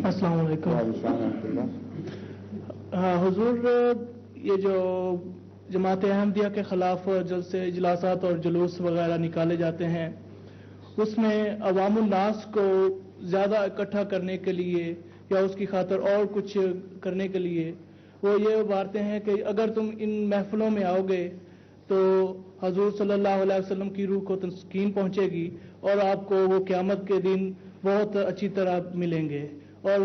السلام علیکم. حضور، یہ جو جماعت احمدیہ کے خلاف جلسے اجلاسات اور جلوس وغیرہ نکالے جاتے ہیں، اس میں عوام الناس کو زیادہ اکٹھا کرنے کے لیے یا اس کی خاطر اور کچھ کرنے کے لیے وہ یہ ابھارتے ہیں کہ اگر تم ان محفلوں میں آؤ گے تو حضور صلی اللہ علیہ وسلم کی روح کو تسکین پہنچے گی اور آپ کو وہ قیامت کے دن بہت اچھی طرح ملیں گے. اور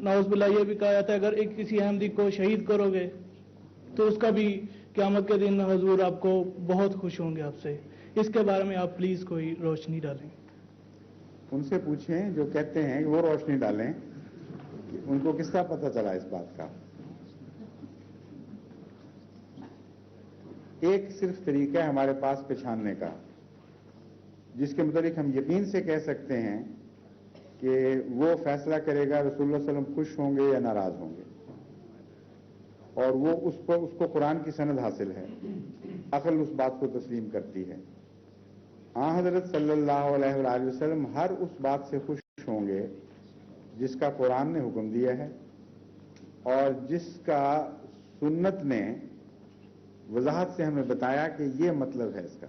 نعوذ باللہ یہ بھی کہا جاتا ہے اگر ایک کسی احمدی کو شہید کرو گے تو اس کا بھی قیامت کے دن حضور آپ کو بہت خوش ہوں گے آپ سے. اس کے بارے میں آپ پلیز کوئی روشنی ڈالیں. ان سے پوچھیں جو کہتے ہیں کہ وہ روشنی ڈالیں کہ ان کو کس طرح پتہ چلا اس بات کا. ایک صرف طریقہ ہے ہمارے پاس پہچاننے کا جس کے متعلق ہم یقین سے کہہ سکتے ہیں کہ وہ فیصلہ کرے گا رسول اللہ صلی اللہ علیہ وسلم خوش ہوں گے یا ناراض ہوں گے، اور وہ اس کو قرآن کی سند حاصل ہے. عقل اس بات کو تسلیم کرتی ہے. حضرت صلی اللہ علیہ وآلہ وسلم ہر اس بات سے خوش ہوں گے جس کا قرآن نے حکم دیا ہے اور جس کا سنت نے وضاحت سے ہمیں بتایا کہ یہ مطلب ہے اس کا.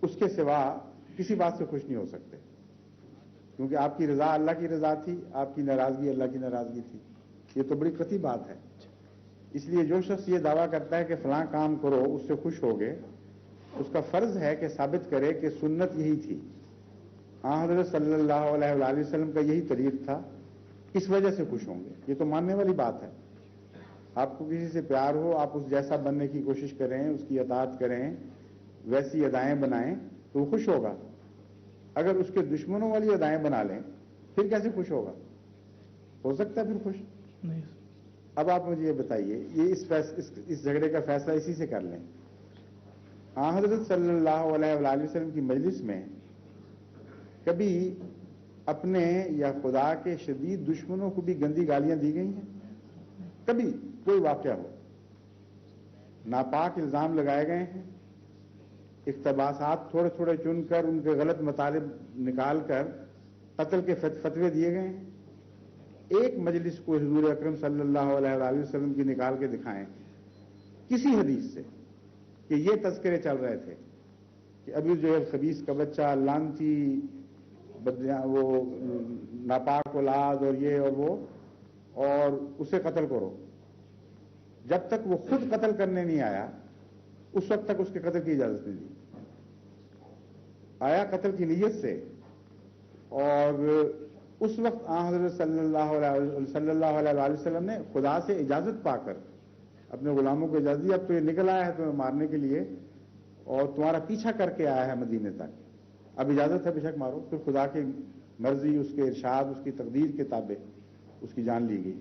اس کے سوا کسی بات سے خوش نہیں ہو سکتے، کیونکہ آپ کی رضا اللہ کی رضا تھی، آپ کی ناراضگی اللہ کی ناراضگی تھی. یہ تو بڑی قطعی بات ہے. اس لیے جو شخص یہ دعویٰ کرتا ہے کہ فلاں کام کرو اس سے خوش ہوگے، اس کا فرض ہے کہ ثابت کرے کہ سنت یہی تھی، حضرت صلی اللہ علیہ وآلہ وسلم کا یہی طریق تھا، اس وجہ سے خوش ہوں گے. یہ تو ماننے والی بات ہے. آپ کو کسی سے پیار ہو، آپ اس جیسا بننے کی کوشش کریں، اس کی اطاعت کریں، ویسی ادائیں بنائیں تو وہ خوش ہوگا. اگر اس کے دشمنوں والی ادائیں بنا لیں پھر کیسے خوش ہوگا؟ ہو سکتا ہے پھر خوش نہیں. اب آپ مجھے یہ بتائیے، یہ اس جھگڑے کا فیصلہ اسی سے کر لیں. حضرت صلی اللہ علیہ وآلہ وسلم کی مجلس میں کبھی اپنے یا خدا کے شدید دشمنوں کو بھی گندی گالیاں دی گئی ہیں؟ کبھی کوئی واقعہ ہو، ناپاک الزام لگائے گئے ہیں، اقتباسات تھوڑے تھوڑے چن کر ان کے غلط مطالب نکال کر قتل کے فتوے دیے گئے ہیں؟ ایک مجلس کو حضور اکرم صلی اللہ علیہ وآلہ وسلم کی نکال کے دکھائیں کسی حدیث سے کہ یہ تذکرے چل رہے تھے کہ ابھی جو ہے خبیث کا بچہ، لعنتی، وہ ناپاک اولاد اور یہ اور وہ، اور اسے قتل کرو. جب تک وہ خود قتل کرنے نہیں آیا اس وقت تک اس کے قتل کی اجازت نہیں دی. آیا قتل کی نیت سے، اور اس وقت حضرت صلی اللہ علیہ وآلہ وسلم نے خدا سے اجازت پا کر اپنے غلاموں کو اجازت دی، اب تو یہ نکل آیا ہے تمہیں مارنے کے لیے اور تمہارا پیچھا کر کے آیا ہے مدینے تک، اب اجازت ہے بے شک مارو. پھر خدا کی مرضی، اس کے ارشاد، اس کی تقدیر کے تابع اس کی جان لی گئی.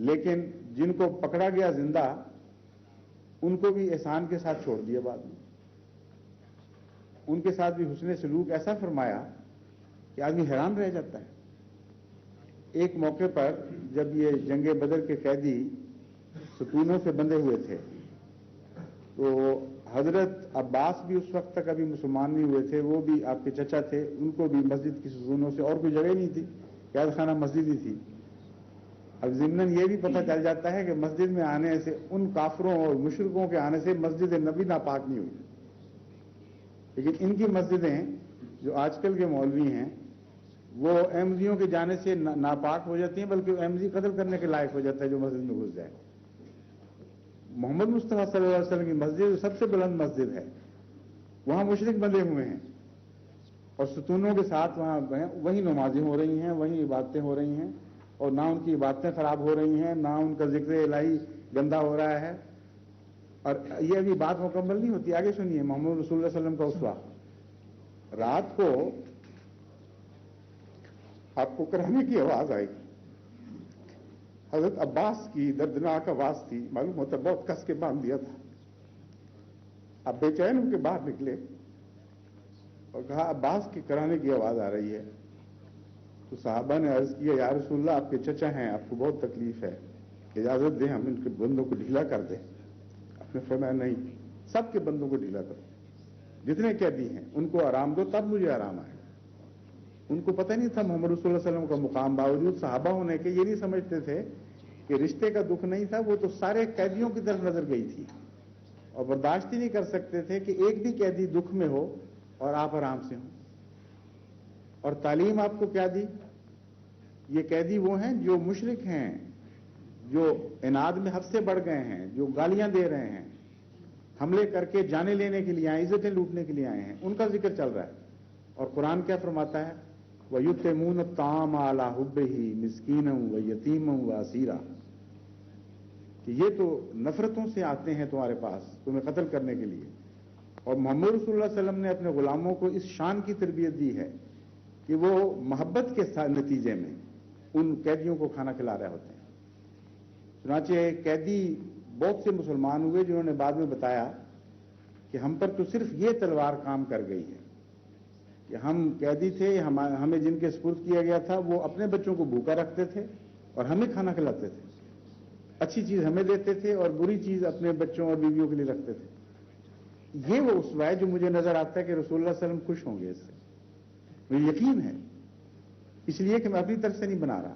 لیکن جن کو پکڑا گیا زندہ ان کو بھی احسان کے ساتھ چھوڑ دیا بعد میں. ان کے ساتھ بھی حسن سلوک ایسا فرمایا کہ آدمی حیران رہ جاتا ہے. ایک موقع پر جب یہ جنگ بدر کے قیدی ستونوں سے بندھے ہوئے تھے تو حضرت عباس بھی اس وقت تک ابھی مسلمان نہیں ہوئے تھے، وہ بھی آپ کے چچا تھے، ان کو بھی مسجد کی ستونوں سے، اور کوئی جگہ نہیں تھی، قید خانہ مسجد ہی تھی. اب ضمناً یہ بھی پتہ چل جاتا ہے کہ مسجد میں آنے سے، ان کافروں اور مشرکوں کے آنے سے مسجد نبی ناپاک نہیں ہوئی. لیکن ان کی مسجدیں جو آج کل کے مولوی ہیں وہ احمدیوں کے جانے سے ناپاک ہو جاتی ہیں، بلکہ احمدی قتل کرنے کے لائق ہو جاتا ہے جو مسجد میں گھس جائے. محمد مصطفیٰ صلی اللہ علیہ وسلم کی مسجد سب سے بلند مسجد ہے، وہاں مشرک بندھے ہوئے ہیں اور ستونوں کے ساتھ وہاں وہی نمازیں ہو رہی ہیں، وہی عبادتیں ہو رہی ہیں، اور نہ ان کی عبادتیں خراب ہو رہی ہیں، نہ ان کا ذکر الہی گندا ہو رہا ہے. اور یہ ابھی بات مکمل نہیں ہوتی، آگے سنیے. محمد رسول اللہ صلی اللہ علیہ وسلم کا اسوہ، رات کو آپ کو کرانے کی آواز آئی. حضرت عباس کی دردناک آواز تھی، معلوم ہوتا بہت کس کے باندھ دیا تھا. اب بے چین ہو کے باہر نکلے اور کہا عباس کی کرانے کی آواز آ رہی ہے. تو صحابہ نے عرض کیا یا رسول اللہ آپ کے چچا ہیں، آپ کو بہت تکلیف ہے، اجازت دیں ہم ان کے بندوں کو ڈھیلا کر دیں. آپ نے فرمایا نہیں، سب کے بندوں کو ڈھیلا کرو، جتنے قیدی ہیں ان کو آرام دو تب مجھے آرام آئے. ان کو پتہ نہیں تھا محمد رسول اللہ صلی اللہ علیہ وسلم کا مقام، باوجود صحابہ ہونے کے یہ نہیں سمجھتے تھے کہ رشتے کا دکھ نہیں تھا، وہ تو سارے قیدیوں کی طرف نظر گئی تھی اور برداشت ہی نہیں کر سکتے تھے کہ ایک بھی قیدی دکھ میں ہو اور آپ آرام سے ہوں۔ اور تعلیم آپ کو کیا دی؟ یہ قیدی وہ ہیں جو مشرک ہیں، جو اناد میں حد سے بڑھ گئے ہیں، جو گالیاں دے رہے ہیں، حملے کر کے جانیں لینے کے لیے آئے، عزتیں لوٹنے کے لیے آئے ہیں، ان کا ذکر چل رہا ہے۔ اور قرآن کیا فرماتا ہے؟ وَيُطْعِمُونَ الطَّعَامَ عَلَىٰ حُبِّهِ مِسْكِينًا وَيَتِيمًا وَأَسِيرًا، کہ یہ تو نفرتوں سے آتے ہیں تمہارے پاس تمہیں قتل کرنے کے لیے، اور محمد رسول اللہ صلی اللہ علیہ وسلم نے اپنے غلاموں کو اس شان کی تربیت دی ہے کہ وہ محبت کے نتیجے میں ان قیدیوں کو کھانا کھلا رہے ہوتے ہیں۔ چنانچہ قیدی بہت سے مسلمان ہوئے جنہوں نے بعد میں بتایا کہ ہم پر تو صرف یہ تلوار کام کر گئی ہے کہ ہم قیدی تھے، ہمیں جن کے سپرد کیا گیا تھا وہ اپنے بچوں کو بھوکا رکھتے تھے اور ہمیں کھانا کھلاتے تھے، اچھی چیز ہمیں دیتے تھے اور بری چیز اپنے بچوں اور بیویوں کے لیے رکھتے تھے۔ یہ وہ اسوہ ہے جو مجھے نظر آتا ہے کہ رسول اللہ صلی اللہ علیہ وسلم خوش ہوں گے اس سے، مجھے یقین ہے، اس لیے کہ میں اپنی طرف سے نہیں بنا رہا،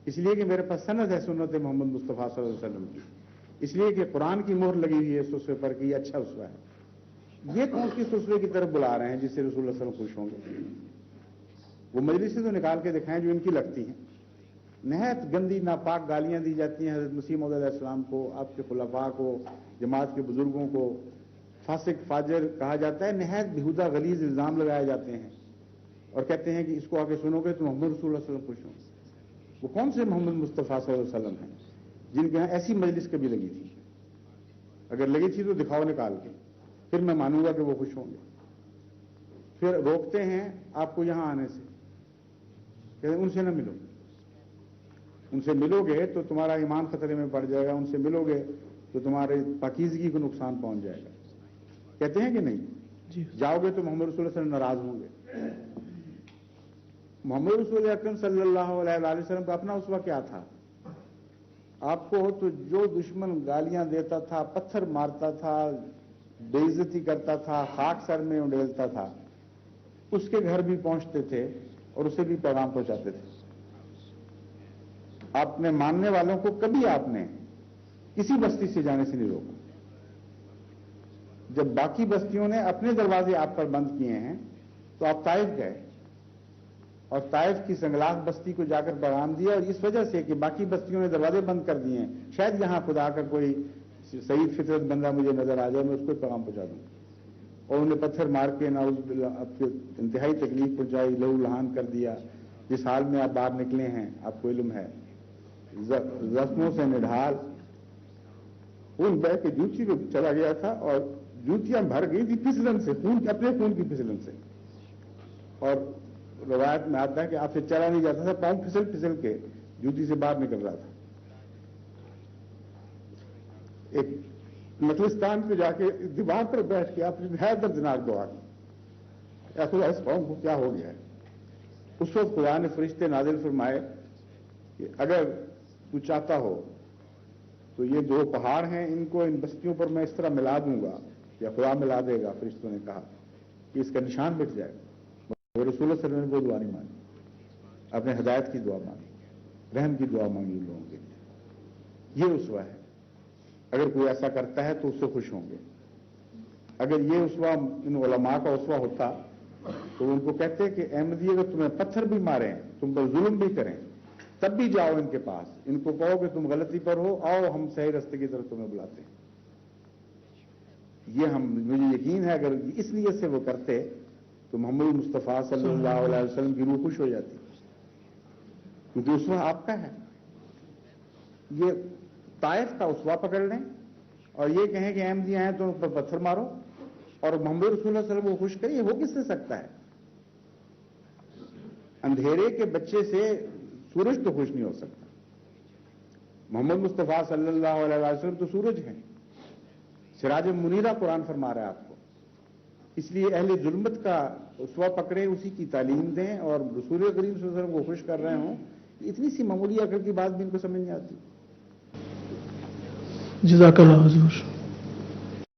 اس لیے کہ میرے پاس سند ہے سنت محمد مصطفیٰ صلی اللہ علیہ وسلم کی، اس لیے کہ قرآن کی مہر لگی ہوئی ہے اس اسوے پر کہ یہ اچھا اسوہ ہے۔ یہ کون سی اسوے کی طرف بلا رہے ہیں جس سے رسول اللہ صلی اللہ علیہ وسلم خوش ہوں گے؟ وہ مجلسیں تو نکال کے دکھائیں جو ان کی لگتی ہیں، نہایت گندی ناپاک گالیاں دی جاتی ہیں حضرت مسیح موعود علیہ السلام کو، آپ کے خلفاء کو، جماعت کے بزرگوں کو فاسق فاجر کہا جاتا ہے، نہایت بیہودہ غلیظ الزام لگائے جاتے ہیں اور کہتے ہیں کہ اس کو آ کے سنو گے تو محمد رسول اللہ صلی اللہ علیہ وسلم خوش ہوں۔ وہ کون سے محمد مصطفیٰ صلی اللہ علیہ وسلم ہیں جن کے یہاں ایسی مجلس کبھی لگی تھی؟ اگر لگی تھی تو دکھاؤ نکال کے، پھر میں مانوں گا کہ وہ خوش ہوں گے۔ پھر روکتے ہیں آپ کو یہاں آنے سے، کہتے ہیں ان سے نہ ملو، ان سے ملو گے تو تمہارا ایمان خطرے میں پڑ جائے گا، ان سے ملو گے تو تمہارے پاکیزگی کو نقصان پہنچ جائے گا، کہتے ہیں کہ نہیں؟ جاؤ گے تو محمد رسول اللہ صلی اللہ علیہ وسلم ناراض ہوں گے۔ محمد رسول اکرم صلی اللہ علیہ وآلہ وسلم کا اپنا اسوہ کیا تھا؟ آپ کو تو جو دشمن گالیاں دیتا تھا، پتھر مارتا تھا، بے عزتی کرتا تھا، خاک سر میں اڈیلتا تھا، اس کے گھر بھی پہنچتے تھے اور اسے بھی پیغام پہنچاتے تھے۔ اپنے ماننے والوں کو کبھی آپ نے کسی بستی سے جانے سے نہیں روکا۔ جب باقی بستیوں نے اپنے دروازے آپ پر بند کیے ہیں تو آپ طائف گئے اور طائف کی سنگلاخ بستی کو جا کر پیغام دیا، اور اس وجہ سے کہ باقی بستیوں نے دروازے بند کر دیے ہیں، شاید یہاں خدا کا کوئی سعید فطرت بندہ مجھے نظر آ جائے، میں اس کو پیغام پہنچا دوں۔ اور انہیں پتھر مار کے نعوذ باللہ آپ کو انتہائی تکلیف پہنچائی، لہو لہان کر دیا۔ جس حال میں آپ باہر نکلے ہیں آپ کو علم ہے، زخموں سے نڈھال، خون بہ کے جوتی کو چلا گیا تھا اور جوتیاں بھر گئی تھی پھسلن سے، اپنے خون کی پھسلن سے، اور روایت میں آتا ہے کہ آپ سے چلا نہیں جاتا تھا، پاؤں پھسل پھسل کے جوتی سے باہر نکل رہا تھا۔ ایک نخلستان پہ جا کے دیوار پر بیٹھ کے آپ نے نہایت دردناک دعا کی، یا خدا اس قوم کو کیا ہو گیا ہے۔ اس وقت خدا نے فرشتے نازل فرمائے کہ اگر تو چاہتا ہو تو یہ دو پہاڑ ہیں، ان کو ان بستیوں پر میں اس طرح ملا دوں گا، یا خدا ملا دے گا، فرشتوں نے کہا کہ اس کا نشان مٹ جائے گا۔ رسول اللہ صلی اللہ علیہ وسلم نے وہ دعا نہیں مانگی، اپنے ہدایت کی دعا مانگی، رحم کی دعا مانگی ان لوگوں کے لیے۔ یہ اسوہ ہے، اگر کوئی ایسا کرتا ہے تو اس سے خوش ہوں گے۔ اگر یہ اسوہ ان علماء کا اسوہ ہوتا تو ان کو کہتے کہ احمدی اگر تمہیں پتھر بھی ماریں، تم پر ظلم بھی کریں، تب بھی جاؤ ان کے پاس، ان کو کہو کہ تم غلطی پر ہو، آؤ ہم صحیح راستے کی طرف تمہیں بلاتے ہیں۔ یہ مجھے یقین ہے اگر اس نیت سے وہ کرتے تو محمد مصطفیٰ صلی اللہ علیہ وسلم کی روح خوش ہو جاتی، کیونکہ اسوہ آپ کا ہے۔ یہ طائف کا اسوہ پکڑ لیں اور یہ کہیں کہ احمدی آئے تو ان پر پتھر مارو، اور محمد رسول اللہ صلی اللہ علیہ وسلم کو خوش کریں، یہ ہو کس سے سکتا ہے؟ اندھیرے کے بچے سے سورج تو خوش نہیں ہو سکتا۔ محمد مصطفیٰ صلی اللہ علیہ وسلم تو سورج ہیں، سراج منیرہ قرآن فرما رہا ہے آپ کو۔ اس لیے اہل ظلمت کا اسوہ پکڑیں، اسی کی تعلیم دیں، اور رسول کریم صلی اللہ علیہ وسلم کو خوش کر رہے ہوں۔ اتنی سی معمولی عقل کی بات بھی ان کو سمجھ نہیں آتی۔ جزاک اللہ حضور۔